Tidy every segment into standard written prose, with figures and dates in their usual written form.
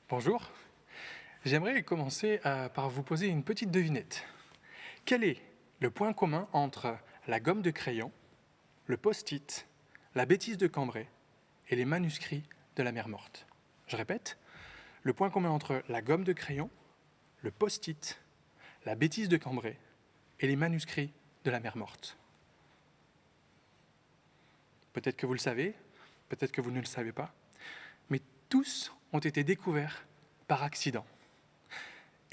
Bonjour, j'aimerais commencer par vous poser une petite devinette. Quel est le point commun entre la gomme de crayon, le post-it, la bêtise de Cambrai et les manuscrits de la mer morte? Je répète, le point commun entre la gomme de crayon, le post-it, la bêtise de Cambrai et les manuscrits de la mer morte. Peut-être que vous le savez, peut-être que vous ne le savez pas, mais tous ont été découverts par accident.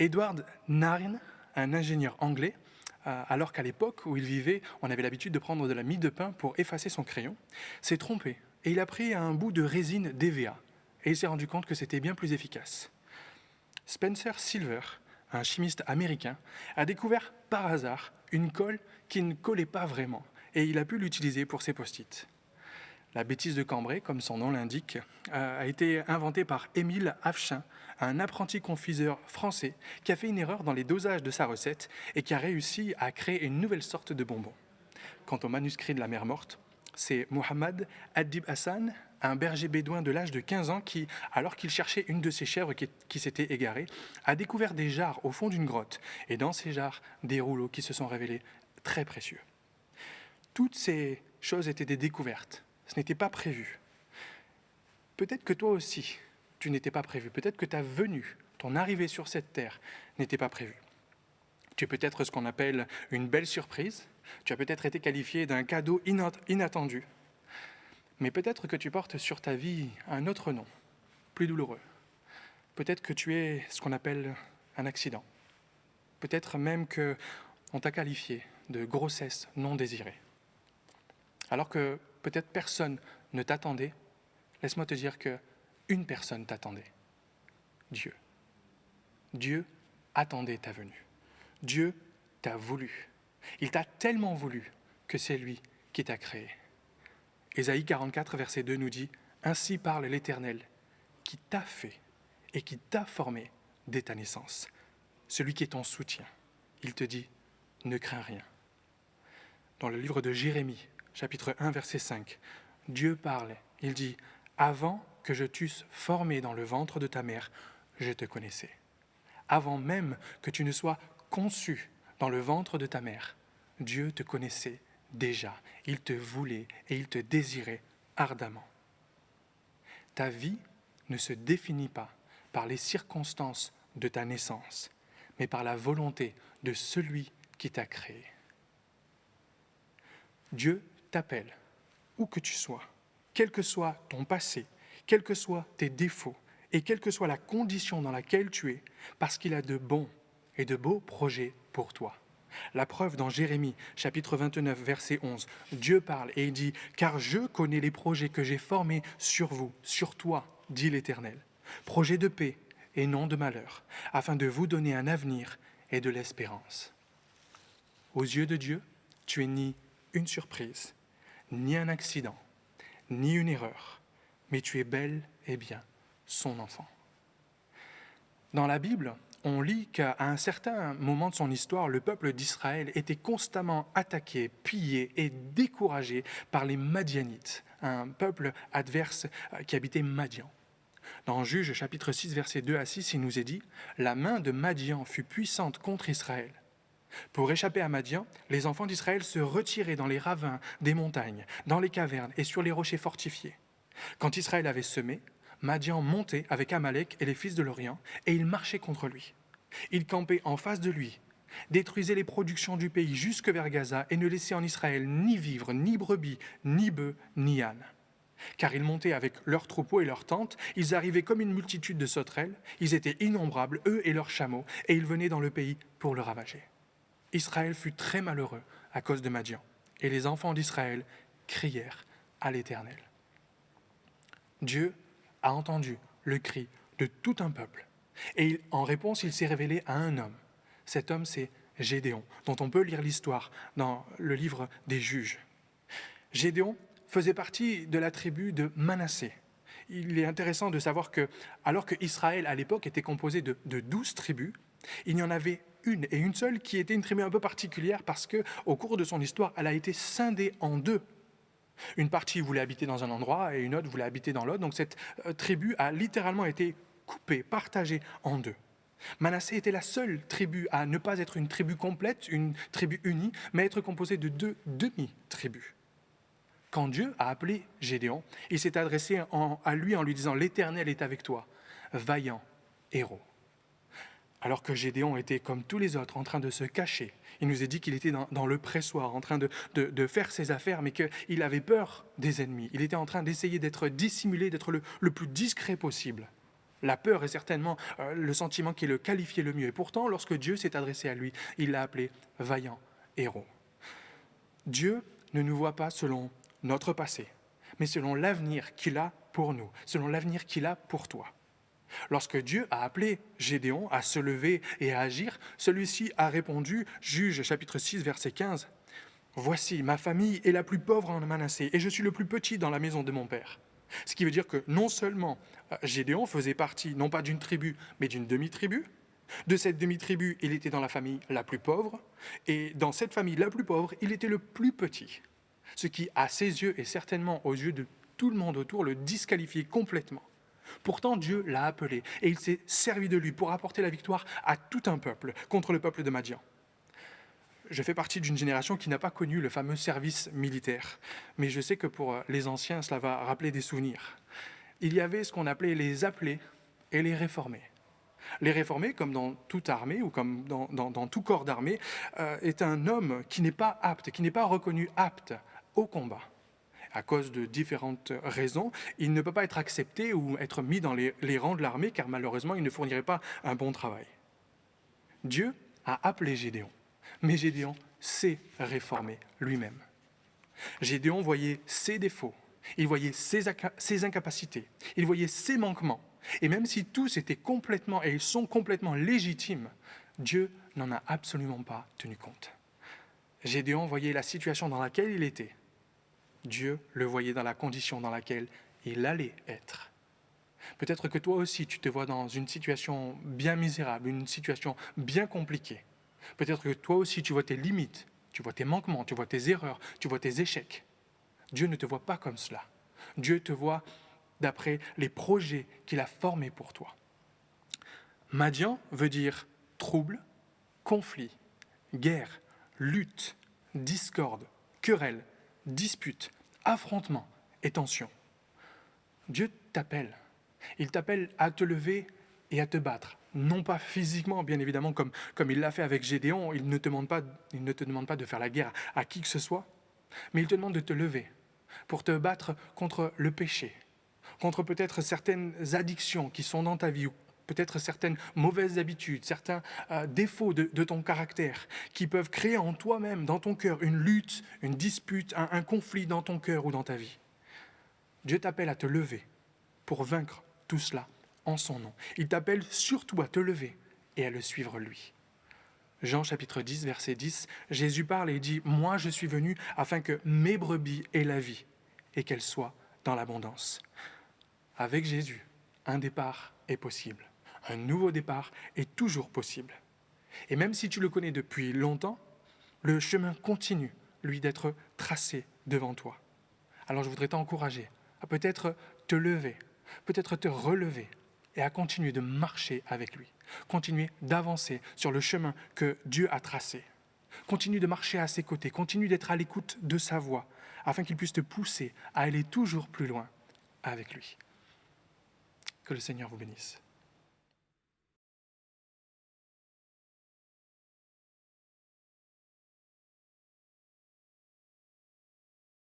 Edward Narn, un ingénieur anglais, alors qu'à l'époque où il vivait, on avait l'habitude de prendre de la mie de pain pour effacer son crayon, s'est trompé et il a pris un bout de résine d'EVA et il s'est rendu compte que c'était bien plus efficace. Spencer Silver, un chimiste américain, a découvert par hasard une colle qui ne collait pas vraiment et il a pu l'utiliser pour ses post-it. La bêtise de Cambrai, comme son nom l'indique, a été inventée par Émile Affechin, un apprenti confiseur français qui a fait une erreur dans les dosages de sa recette et qui a réussi à créer une nouvelle sorte de bonbon. Quant au manuscrit de la mer morte, c'est Mohamed Adib Hassan, un berger bédouin de l'âge de 15 ans qui, alors qu'il cherchait une de ses chèvres qui s'était égarée, a découvert des jarres au fond d'une grotte et dans ces jarres, des rouleaux qui se sont révélés très précieux. Toutes ces choses étaient des découvertes. Ce n'était pas prévu. Peut-être que toi aussi, tu n'étais pas prévu. Peut-être que ta venue, ton arrivée sur cette terre n'était pas prévue. Tu es peut-être ce qu'on appelle une belle surprise. Tu as peut-être été qualifié d'un cadeau inattendu. Mais peut-être que tu portes sur ta vie un autre nom, plus douloureux. Peut-être que tu es ce qu'on appelle un accident. Peut-être même qu'on t'a qualifié de grossesse non désirée. Alors que peut-être personne ne t'attendait, laisse-moi te dire qu'une personne t'attendait. Dieu. Dieu attendait ta venue. Dieu t'a voulu. Il t'a tellement voulu que c'est lui qui t'a créé. Ésaïe 44, verset 2 nous dit « Ainsi parle l'Éternel, qui t'a fait et qui t'a formé dès ta naissance. Celui qui est ton soutien. Il te dit « Ne crains rien ». Dans le livre de Jérémie, chapitre 1, verset 5, Dieu parle, il dit « Avant que je t'eusse formé dans le ventre de ta mère, je te connaissais. Avant même que tu ne sois conçu dans le ventre de ta mère, Dieu te connaissait déjà. Il te voulait et il te désirait ardemment. » Ta vie ne se définit pas par les circonstances de ta naissance, mais par la volonté de celui qui t'a créé. Dieu t'appelle, où que tu sois, quel que soit ton passé, quels que soient tes défauts et quelle que soit la condition dans laquelle tu es, parce qu'il a de bons et de beaux projets pour toi. La preuve dans Jérémie, chapitre 29, verset 11, Dieu parle et il dit « Car je connais les projets que j'ai formés sur vous, sur toi, dit l'Éternel, projets de paix et non de malheur, afin de vous donner un avenir et de l'espérance. » Aux yeux de Dieu, tu es ni une surprise, ni un accident, ni une erreur, mais tu es bel et bien son enfant. Dans la Bible, on lit qu'à un certain moment de son histoire, le peuple d'Israël était constamment attaqué, pillé et découragé par les Madianites, un peuple adverse qui habitait Madian. Dans Juges chapitre 6, versets 2 à 6, il nous est dit « La main de Madian fut puissante contre Israël. Pour échapper à Madian, les enfants d'Israël se retiraient dans les ravins des montagnes, dans les cavernes et sur les rochers fortifiés. Quand Israël avait semé, Madian montait avec Amalek et les fils de l'Orient, et il marchait contre lui. Il campait en face de lui, détruisait les productions du pays jusque vers Gaza et ne laissait en Israël ni vivres, ni brebis, ni bœufs, ni ânes. Car ils montaient avec leurs troupeaux et leurs tentes, ils arrivaient comme une multitude de sauterelles, ils étaient innombrables, eux et leurs chameaux, et ils venaient dans le pays pour le ravager. Israël fut très malheureux à cause de Madian, et les enfants d'Israël crièrent à l'Éternel. Dieu a entendu le cri de tout un peuple, et en réponse, il s'est révélé à un homme. Cet homme, c'est Gédéon, dont on peut lire l'histoire dans le livre des Juges. Gédéon faisait partie de la tribu de Manassé. Il est intéressant de savoir que, alors que Israël, à l'époque, était composé de 12 tribus, il y en avait une et une seule qui était une tribu un peu particulière parce qu'au cours de son histoire, elle a été scindée en deux. Une partie voulait habiter dans un endroit et une autre voulait habiter dans l'autre. Donc cette tribu a littéralement été coupé, partagé en deux. Manassé était la seule tribu à ne pas être une tribu complète, une tribu unie, mais être composée de deux demi-tribus. Quand Dieu a appelé Gédéon, il s'est adressé à lui en lui disant « L'Éternel est avec toi, vaillant héros ». Alors que Gédéon était comme tous les autres en train de se cacher, il nous est dit qu'il était dans le pressoir, en train de faire ses affaires, mais qu'il avait peur des ennemis. Il était en train d'essayer d'être dissimulé, d'être le plus discret possible. La peur est certainement le sentiment qui le qualifiait le mieux. Et pourtant, lorsque Dieu s'est adressé à lui, il l'a appelé vaillant héros. Dieu ne nous voit pas selon notre passé, mais selon l'avenir qu'il a pour nous, selon l'avenir qu'il a pour toi. Lorsque Dieu a appelé Gédéon à se lever et à agir, celui-ci a répondu, Juges chapitre 6, verset 15, « Voici, ma famille est la plus pauvre en Manassé, et je suis le plus petit dans la maison de mon père. » Ce qui veut dire que non seulement Gédéon faisait partie, non pas d'une tribu, mais d'une demi-tribu. De cette demi-tribu, il était dans la famille la plus pauvre, et dans cette famille la plus pauvre, il était le plus petit. Ce qui, à ses yeux, et certainement aux yeux de tout le monde autour, le disqualifiait complètement. Pourtant, Dieu l'a appelé, et il s'est servi de lui pour apporter la victoire à tout un peuple contre le peuple de Madian. Je fais partie d'une génération qui n'a pas connu le fameux service militaire, mais je sais que pour les anciens, cela va rappeler des souvenirs. Il y avait ce qu'on appelait les appelés et les réformés. Les réformés, comme dans toute armée ou comme dans tout corps d'armée, est un homme qui n'est pas apte, qui n'est pas reconnu apte au combat. À cause de différentes raisons, il ne peut pas être accepté ou être mis dans les rangs de l'armée, car malheureusement, il ne fournirait pas un bon travail. Dieu a appelé Gédéon, mais Gédéon s'est réformé lui-même. Gédéon voyait ses défauts, il voyait ses incapacités, il voyait ses manquements. Et même si tous étaient complètement, et ils sont complètement légitimes, Dieu n'en a absolument pas tenu compte. Gédéon voyait la situation dans laquelle il était. Dieu le voyait dans la condition dans laquelle il allait être. Peut-être que toi aussi, tu te vois dans une situation bien misérable, une situation bien compliquée. Peut-être que toi aussi, tu vois tes limites, tu vois tes manquements, tu vois tes erreurs, tu vois tes échecs. Dieu ne te voit pas comme cela. Dieu te voit d'après les projets qu'il a formés pour toi. Madian veut dire trouble, conflit, guerre, lutte, discorde, querelle, dispute, affrontement et tension. Dieu t'appelle. Il t'appelle à te lever et à te battre. Non pas physiquement, bien évidemment, comme il l'a fait avec Gédéon. Il ne te demande pas de faire la guerre à qui que ce soit, mais il te demande de te lever pour te battre contre le péché, contre peut-être certaines addictions qui sont dans ta vie, ou peut-être certaines mauvaises habitudes, certains défauts de ton caractère qui peuvent créer en toi-même, dans ton cœur, une lutte, une dispute, un conflit dans ton cœur ou dans ta vie. Dieu t'appelle à te lever pour vaincre tout cela en son nom. Il t'appelle surtout à te lever et à le suivre lui. Jean chapitre 10, verset 10, Jésus parle et dit « Moi je suis venu afin que mes brebis aient la vie et qu'elles soient dans l'abondance. » Avec Jésus, un départ est possible. Un nouveau départ est toujours possible. Et même si tu le connais depuis longtemps, le chemin continue, lui, d'être tracé devant toi. Alors je voudrais t'encourager à peut-être te lever, peut-être te relever et à continuer de marcher avec lui. Continuer d'avancer sur le chemin que Dieu a tracé. Continue de marcher à ses côtés, continue d'être à l'écoute de sa voix, afin qu'il puisse te pousser à aller toujours plus loin avec lui. Que le Seigneur vous bénisse.